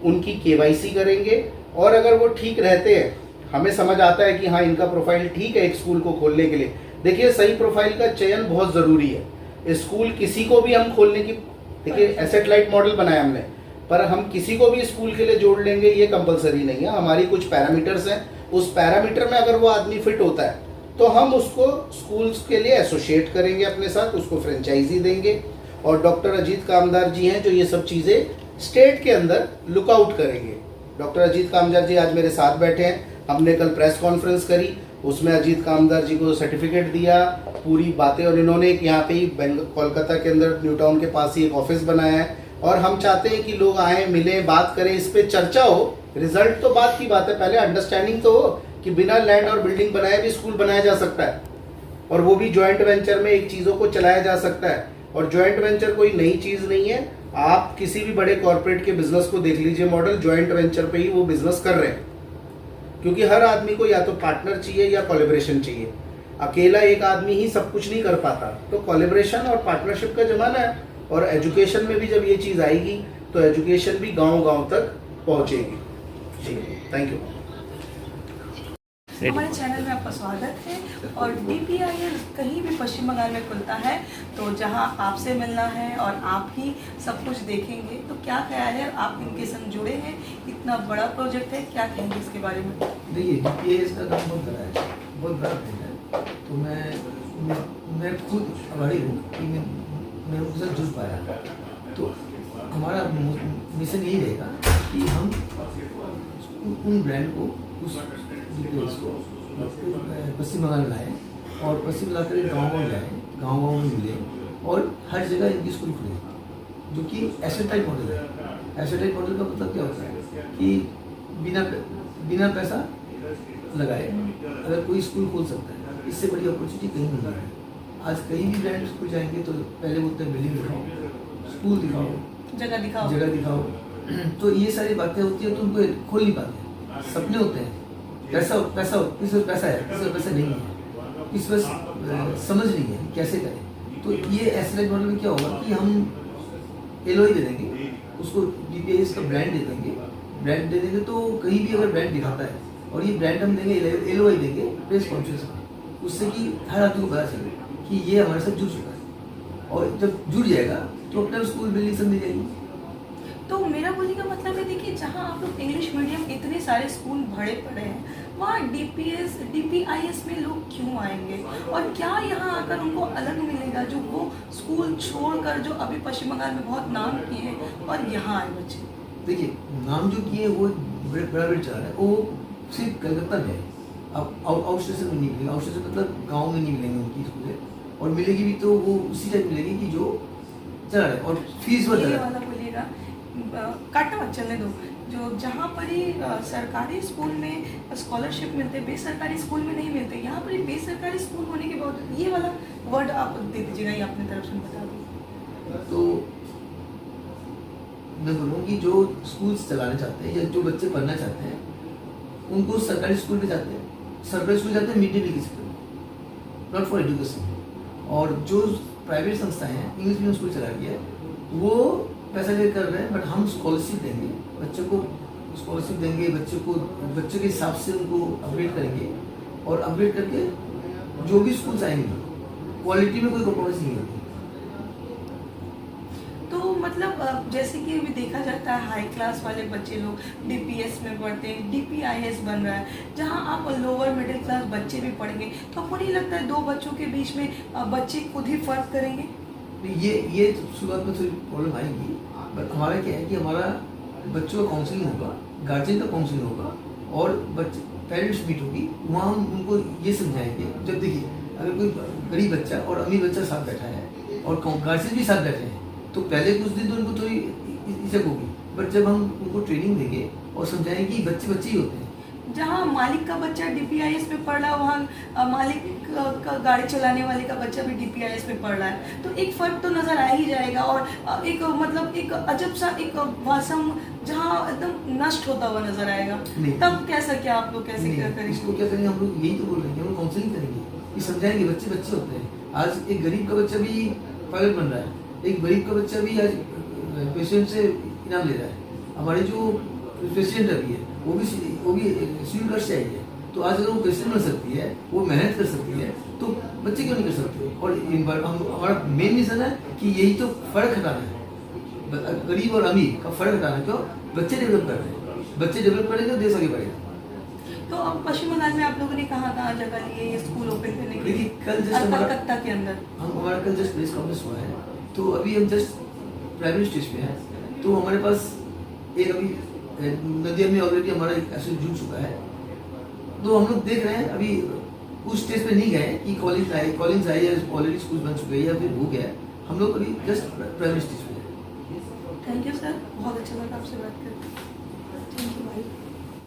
उनकी केवाईसी करेंगे और अगर वो ठीक रहते हैं, हमें समझ आता है कि हाँ इनका प्रोफाइल ठीक है एक स्कूल को खोलने के लिए। देखिए सही प्रोफाइल का चयन बहुत ज़रूरी है। स्कूल किसी को भी हम खोलने की, देखिए एसेट लाइट मॉडल बनाया हमने, पर हम किसी को भी स्कूल के लिए जोड़ लेंगे ये कंपलसरी नहीं है। हमारी कुछ पैरामीटर्स हैं, उस पैरामीटर में अगर वो आदमी फिट होता है तो हम उसको स्कूल्स के लिए एसोसिएट करेंगे अपने साथ, उसको फ्रेंचाइजी देंगे। और डॉक्टर अजीत कामदार जी हैं जो ये सब चीज़ें स्टेट के अंदर लुकआउट करेंगे। डॉक्टर अजीत कामदार जी आज मेरे साथ बैठे हैं। हमने कल प्रेस कॉन्फ्रेंस करी, उसमें अजीत कामदार जी को सर्टिफिकेट दिया, पूरी बातें, और इन्होंने एक यहाँ पे ही कोलकाता के अंदर न्यू टाउन के पास ही एक ऑफिस बनाया है। और हम चाहते हैं कि लोग आए, मिले, बात करें, इस पर चर्चा हो। रिजल्ट तो बात की बात है, पहले अंडरस्टैंडिंग तो हो कि बिना लैंड और बिल्डिंग बनाए भी स्कूल बनाया जा सकता है और वो भी ज्वाइंट वेंचर में एक चीज़ों को चलाया जा सकता है। और ज्वाइंट वेंचर कोई नई चीज़ नहीं है। आप किसी भी बड़े कॉर्पोरेट के बिजनेस को देख लीजिए, मॉडल ज्वाइंट वेंचर पे ही वो बिजनेस कर रहे हैं, क्योंकि हर आदमी को या तो पार्टनर चाहिए या कोलैबोरेशन चाहिए। अकेला एक आदमी ही सब कुछ नहीं कर पाता, तो कोलैबोरेशन और पार्टनरशिप का जमाना है। और एजुकेशन में भी जब ये चीज़ आएगी तो एजुकेशन भी गांव-गांव तक पहुंचेगी। जी थैंक यू। हमारे चैनल में आपका स्वागत है। और DPIS कहीं भी पश्चिम बंगाल में खुलता है तो जहां आपसे मिलना है और आप ही सब कुछ देखेंगे, तो क्या ख्याल है, आप इनके संग जुड़े हैं, इतना बड़ा प्रोजेक्ट है, क्या कहेंगे इसके बारे में? देखिए, DPIS का काम बहुत बड़ा है, बहुत बड़ा ब्रांड है। तो मैं खुद आभारी हूँ कि मैं उनके साथ जुड़ पाया। तो हमारा मिशन यही रहेगा कि हम उन ब्रांड को, उस DPIS को पश्चिम बंगाल में लाएँ और पश्चिम बंगाल के गाँव में लाएँ, गाँव में मिले और हर जगह इनकी स्कूल खुले, जो कि एसेट टाइप मॉडल है। एसेट टाइप मॉडल का मतलब क्या होता है कि बिना पैसा लगाए अगर कोई स्कूल खोल सकता है, इससे बड़ी अपॉर्चुनिटी कहीं नहीं है। आज कहीं भी ब्रांड स्कूल जाएंगे तो पहले बोलते हैं बिल्डिंग दिखाओ, स्कूल दिखाओ, जगह दिखाओ। तो ये सारी बातें होती है तो उनको खोल नहीं पाते। सपने होते हैं, पैसा किस वक्त पैसा है, किस वक्त पैसा नहीं है, किस वक्त समझ नहीं है कैसे करें। तो ये एसेट मॉडल में क्या होगा कि हम LOI दे देंगे, उसको DPIS का ब्रांड दे देंगे। तो कहीं भी अगर ब्रांड दिखाता है और ये ब्रांड हम देंगे, LOI देंगे प्रेस कॉन्फ्रेंस में, उससे कि हर आदमी को पता चले कि ये हमारे साथ जुड़ चुका है। और जब जुड़ जाएगा तो अपना स्कूल बिल्डिंग सब मिल जाएगी। तो मेरा बोलने का मतलब है, देखिए जहाँ आप लोग इंग्लिश मीडियम इतने सारे स्कूल भरे पड़े हैं, वहाँ DPIS में लोग क्यों आएंगे? और क्या यहाँ आकर उनको अलग मिलेगा जो वो स्कूल छोड़कर जो अभी पश्चिम बंगाल में बहुत नाम किए हैं और यहाँ आए बच्चे? देखिए, नाम जो किए वो बड़ा चला रहा है, वो सिर्फ कलकत्ता में है। अब आउट स्टेशन में नहीं मिलेगा। आउट स्टेशन मतलब गाँव में नहीं मिलेंगे उनकी स्कूलें, और मिलेगी भी तो वो उसी टाइप मिलेगी कि जो चला रहा है और फीस बढ़ ये रहा है। वाला बोलिएगा, काटना मत, चलने दो। जो जहाँ पर ही सरकारी स्कूल में स्कॉलरशिप मिलते, बेसरकारी स्कूल में नहीं मिलते, यहाँ पर ही बेसरकारी स्कूल होने के बावजूद, ये वाला वर्ड आप दे दीजिएगा, ये अपनी तरफ से बता दीजिए। तो मैं बोलूँ कि जो स्कूल चलाना चाहते हैं या जो बच्चे पढ़ना चाहते हैं, उनको सरकारी स्कूल में जाते हैं, सरकारी स्कूल जाते हैं मिड डे मील के स्कूल, नॉट फॉर एजुकेशन। और जो प्राइवेट संस्थाएं हैं, इंग्लिश मीडियम स्कूल चला रही है, वो पैसा ले कर रहे हैं, बट हम स्कॉलरशिप देंगे, बच्चों को स्कॉलरशिप देंगे, बच्चों के हिसाब से उनको अपग्रेड करेंगे, और अपग्रेड करके जो भी स्कूल्स आएंगे क्वालिटी में कोई कॉम्प्रोमाइज नहीं होगी। तो मतलब जैसे कि अभी देखा जाता है हाई क्लास वाले बच्चे लोग DPS में पढ़ते हैं, DPIS बन रहा है, जहां आप लोअर मिडिल क्लास बच्चे भी पढ़ेंगे, तो आपको नहीं लगता है दो बच्चों के बीच में बच्चे खुद ही फर्क करेंगे? ये शुरुआत में थोड़ी प्रॉब्लम आएगी, बट हमारा क्या है कि हमारा बच्चों का काउंसलिंग होगा, गार्जियन का काउंसलिंग होगा, और बच्चे पेरेंट्स मीट होगी, वहाँ हम उनको ये समझाएंगे। जब देखिए, अगर कोई गरीब बच्चा और अमीर बच्चा साथ बैठा है और गार्जियन भी साथ बैठे हैं, तो पहले कुछ दिन तो उनको थोड़ी इज्जत होगी, बट जब हम उनको ट्रेनिंग देंगे और समझाएंगे कि बच्चे ही होते हैं। जहाँ मालिक का बच्चा DPIS में पढ़ रहा है, वहाँ मालिक का गाड़ी चलाने वाले का बच्चा भी DPIS में पढ़ रहा है, तो एक फर्क तो नजर आ ही जाएगा। और एक मतलब एक अजब सा एक भाषम जहाँ एकदम नष्ट होता हुआ नजर आएगा, तब कैसा क्या आप लोग कैसे क्या करेंगे? इसको क्या करेंगे, हम लोग यही तो बोल रहे हैं, हम लोग काउंसलिंग करेंगे, ये समझाएंगे बच्चे होते हैं। आज एक गरीब का बच्चा भी पायलट बन रहा है, एक गरीब का बच्चा भी आज प्रेसिडेंट से इनाम ले रहा है। हमारे जो प्रेसिडेंट अभी है वो भी सिविल कास्ट से आई है, तो आज अगर वो प्रेसिडेंट बन सकती है, वो मेहनत कर सकती है, तो बच्चे क्यों नहीं कर सकते? और हमारा मेन मिशन है कि यही तो फर्क हटाना है, गरीब और अमीर का फर्क हटाना। क्यों? बच्चे डेवलप कर रहे हैं, बच्चे डेवलप करेंगे तो देश आगे बढ़ेगा। तो अब पश्चिम बंगाल में आप लोगों ने कहाँ जगह ली है ये स्कूल ओपन करने के लिए? देखिए, कल जस्ट कलकत्ता के अंदर हमारा कल जस्ट प्रेस कॉन्फ्रेंस हुआ है, तो अभी हम जस्ट प्राइवेट स्टेज पे हैं। तो हमारे पास एक अभी नदिया में ऑलरेडी हमारा एक एसोसिएट जुड़ चुका है, तो हम लोग देख रहे हैं। अभी उस स्टेज पे नहीं गए कि कॉलेज आए या ऑलरेडी स्कूल बन चुके हैं या फिर हो गया। हम लोग अभी जस्ट प्राइवेट स्टेज पे हैं। थैंक यू सर, बहुत अच्छा लगा आपसे बात करके। थैंक यू भाई।